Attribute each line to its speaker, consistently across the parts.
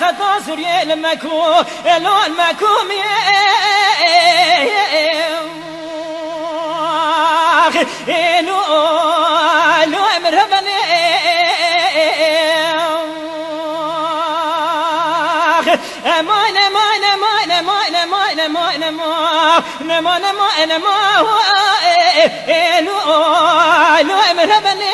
Speaker 1: خطا سوري المكو لو المكوم لو مرهبني امان امان امان امان امان امان امان امان امان لو مرهبني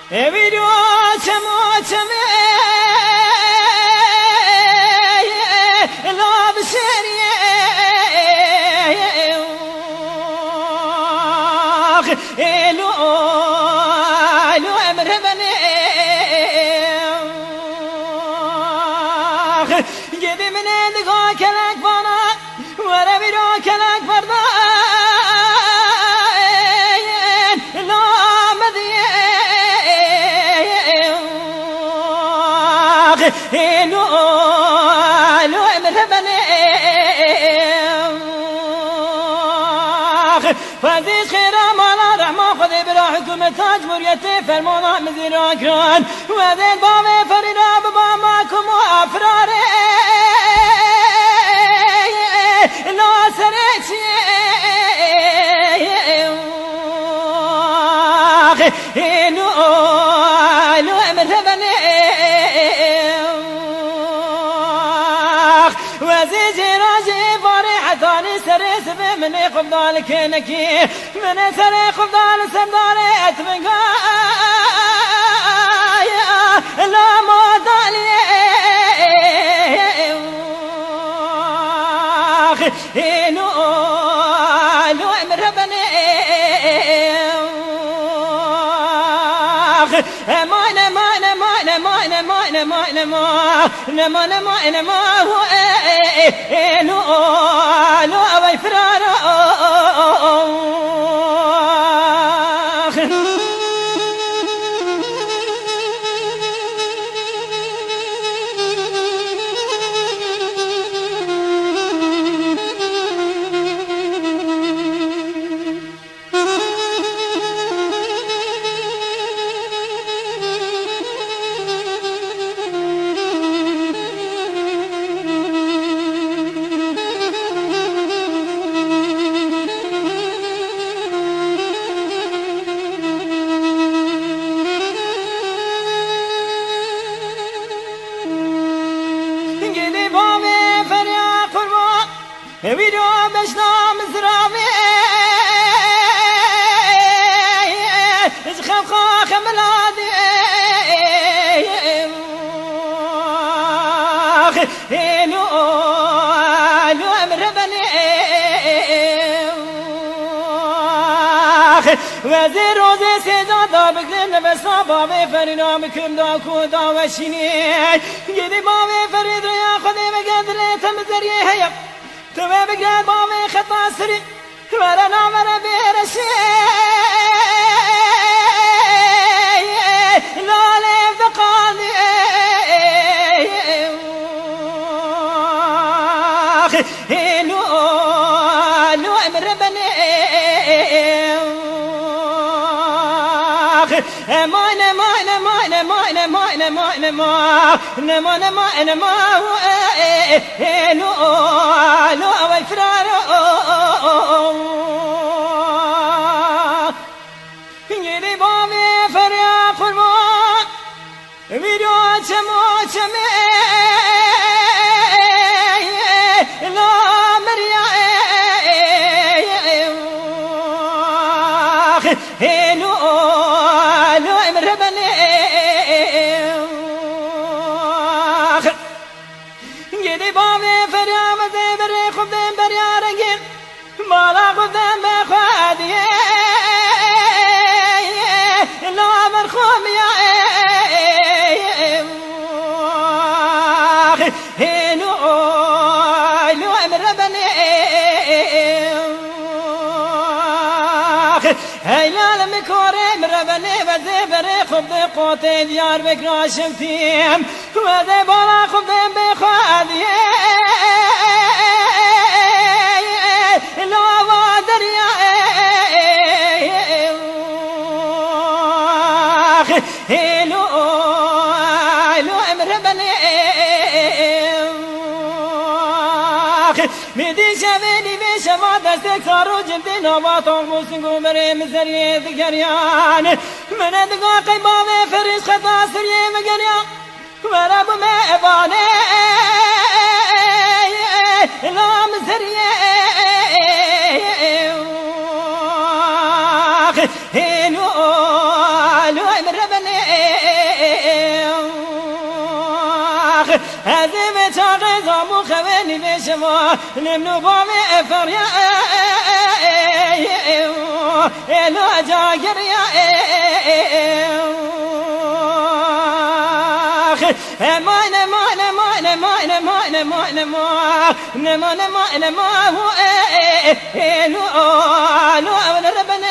Speaker 1: Evido chamo chame love serie elo elo emrebane gidi mine de go kelak bana wara biro kelak barda لو لو مرهبني فذي خير مالا رحمة خذي براحكم تاج مريتي فرمونا مذيراكران وذي البابي فرنا بباماكم وافراري لو سريتي لو لو مرهبني وزيجي راجي فريحة ثاني سريس من يقبضال كينكي من سري قبضال سمدالي اتمنقايا لا مودالي لو لو مرهبني امان امان امان امان امان امان امان امان امان لو لو ويفرار ويدو بشنام زرامي ازخم خاخ ملادي لو لو مرهبني وزير روزي سيدادا بقلن بسابا بفرنا بكم داكو داوشيني يدي بابي فريد يا خذي بقدري تمزري هيا تبى بقدر بابي خطا سري ورنا مرة بيرشي لا ليف دقاني لو لو مربني امان امان امان امان امان امان امان امان امان لو لو ويفرار يدي بابي فريا قربان ويدو چمو چمي لا مريا لو لو مربني يدي بابي هیلال میکاره مربنه و زبره خوب قوت دیار بکر شفتیم و بالا خوب بخوادی لاوا دریا هلو مربنه میدی شوینی به شما دست کارو جمدی نواتان موسن گومره مزریه دگریان من دگاه قیمام فریش خطا سریه مگریان ورب مهبانه لا مزریه هلو مربنه هذه بتاعي زامو خواني بشوا نمنو بامي افريا لو جاكر يا مانا مانا مانا مانا مانا مانا مانا مانا مانا مانا لو لو ربنا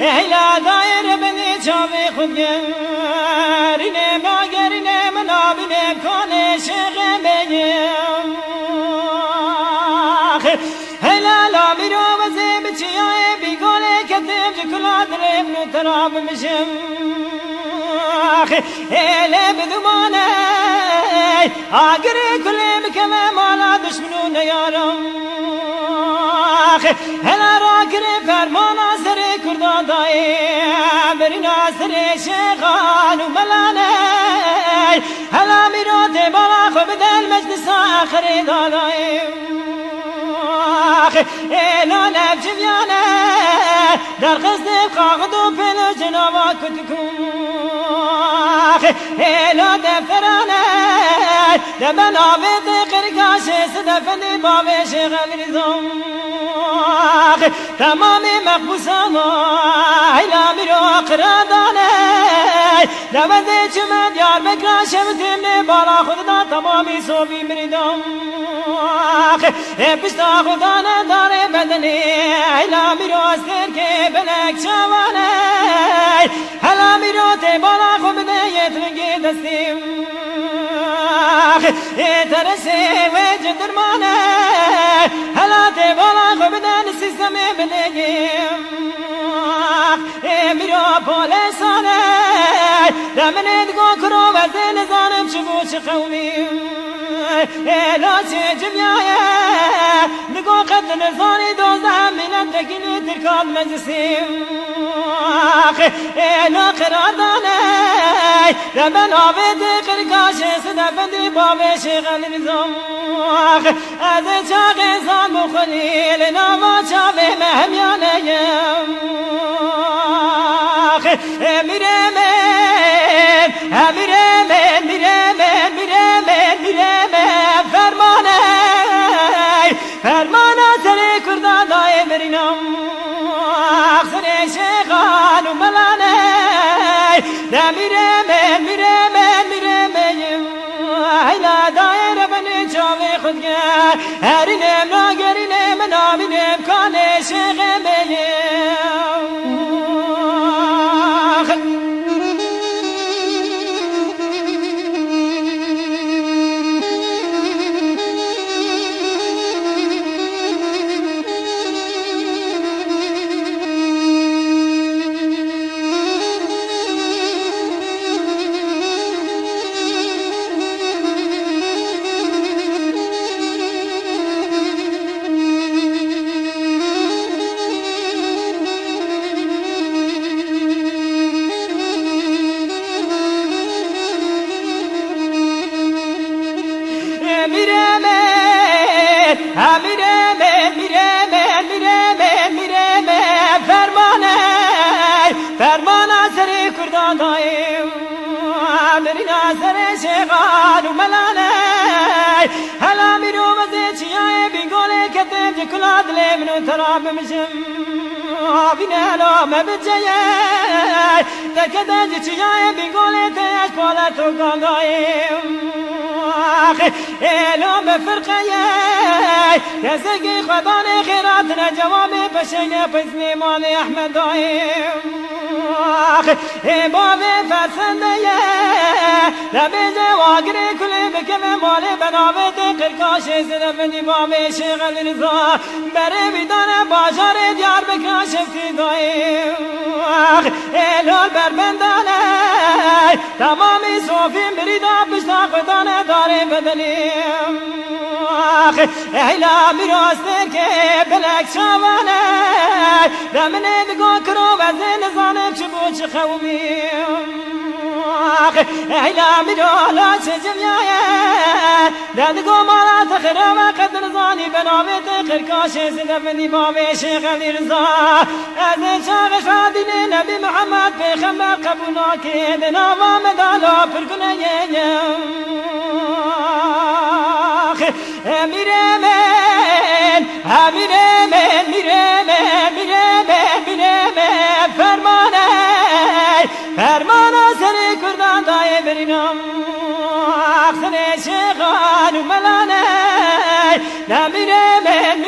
Speaker 1: هلا داير بني جامي خديرني ما قرني من عبني كوني شغمي هلا لا بيرو وزي بتشياي بيقولي كتب جكلا دريب نتراب مشم هلا بدماني اقري كل مكمل مالا دشمنون يارم هلا راكري فرمانا سري كردان داي برنا سري شيخان وملاني هلا ميروتي بالا خبدل مجلس آخري داي لا نفجم يانا در قصد قاقد و پلو جنابا کتکم لا دفترانه دبن آبید قرقاش صدفنی باوش غمیرزم تمامی مقبوسان ایلا میرو قرادانه دبنده چمن یار بکراش بتمنی بالا خودنا تمامی صوبی مریدم پشتا خودانه داره بدنی ایلا میرو سر که بلک شوانه هلا میرو تی بالا خود دستیم ترسی و جدرمانه حالات بالا خوب دن سیستم بلگیم میرا پولسانه دمنید گو کرو و زن زانم شبو چه قومیم لاچه جبیایه نگو قد نزانی دوزده منت دکینی ترکان مجلسیم لا قرار دانه دمن آبید قرقاش صدفندی بابه شغل نظام از چاق انسان بخلیل ناما چاوه مهمیانیم میرمن فرمانه سری کردان دای برینم سری شیخان و ملانه میرمن هیلا دایر بنی چاوی خودگر هرینم ناگرینم نامینم کانه شیخ میم فرمانه سری کردان دایم برینه سری شیخان و ملانه هلا میرو مزه چیای بینگوله کتب جکلاد لیمنو تراب مشم بینه لا مبجیه تکده چیای بینگوله تیش پالتو کندایم ایلو بفرقیه کسکی خدان خیرات نجواب پشینه پسنی مال احمد دایم باب فرسنده لبیجه واگری کلی بکم مال بنابت قرقاش زدفنی باب شغل رضا بره بیدانه باشار دیار بکر شفتی دایم ایلال بربندانه تمامی صوفیم بریدا پشتا خدانه داره بدنیم ایلا میراستر که بلک شاوانه دمنه دگو کرو و زن زانم چبو چه خومیم ایلا میرالا چه جمیایه دگو مالا تخرا و قدر زانی بنابت قرقاش زدفنی بابه شیخ رضا از چاق شادین نبی محمد پیغمبر قبولا که دناوا مدالا پرگنه میرمن فرمانه سری کردان دای برینم سری شیخان و ملانه میرمن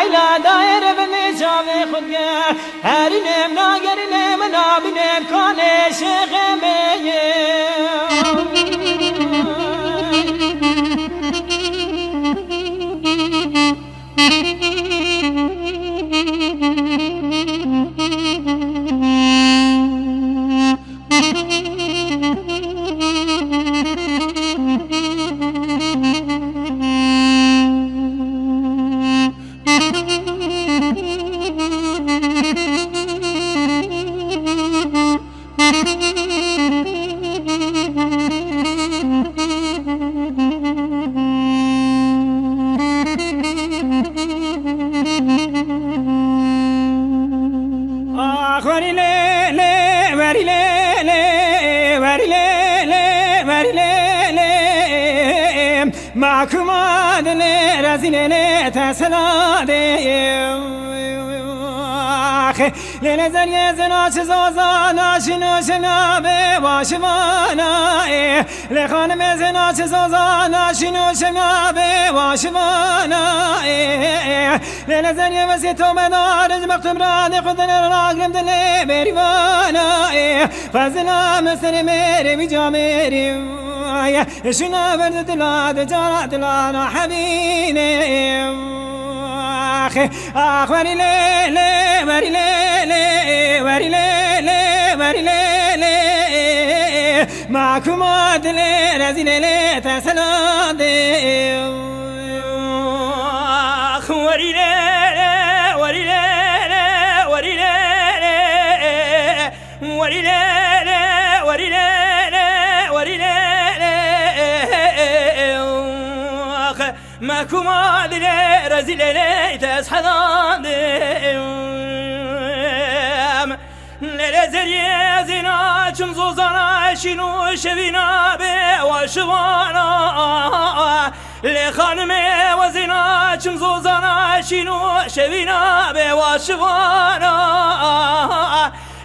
Speaker 1: ایلا دایر بنی چاوی خودگر هرینم ناگرینم نابینم کانه شیخ معكومادني رزيني تسلادي ليلة زرية زناش زوزانا شنو شنابي واشمانا لخانم زناش زوزانا شنو شنابي واشمانا ليلة زرية وسيتو مدارج مكتوب راني خذنا راقم دلي بريوانا فزنا مسر ميري بجاميري شنا برد دلاد جارات لانا حبيني آخ وري ليلي وري ليلي وري ليلي وري ليلي معكم عدلي رزيل ليلي تسلادي آخ وري ليلي وري ليلي وري ليلي وري ليلي وري ليلي وري ليلي معكم عدلي رزيل ليلي تسحضان ليلة زرية زينا شمزو زنا شنو شبينا بي وشوانا لخانمي وزينا شمزو زنا شنو شبينا بي وشوانا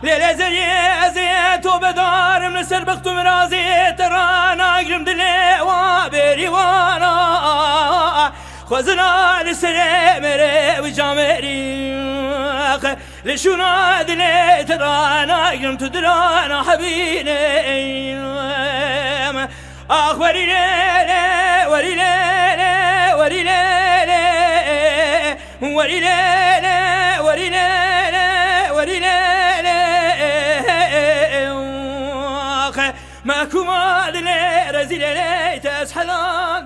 Speaker 1: ليلة زرية زيتو بدار من سر بختو مرازي ترانا قرم دلي وبريوانا خوزنا لسري مري وجامري لشونا دلي ترانا قرمت درانا حبيني وري ليلي وري ليلي وري ليلي وري ليلي وري ليلي وري ليلي معكم دلي رزيل لي تسحلان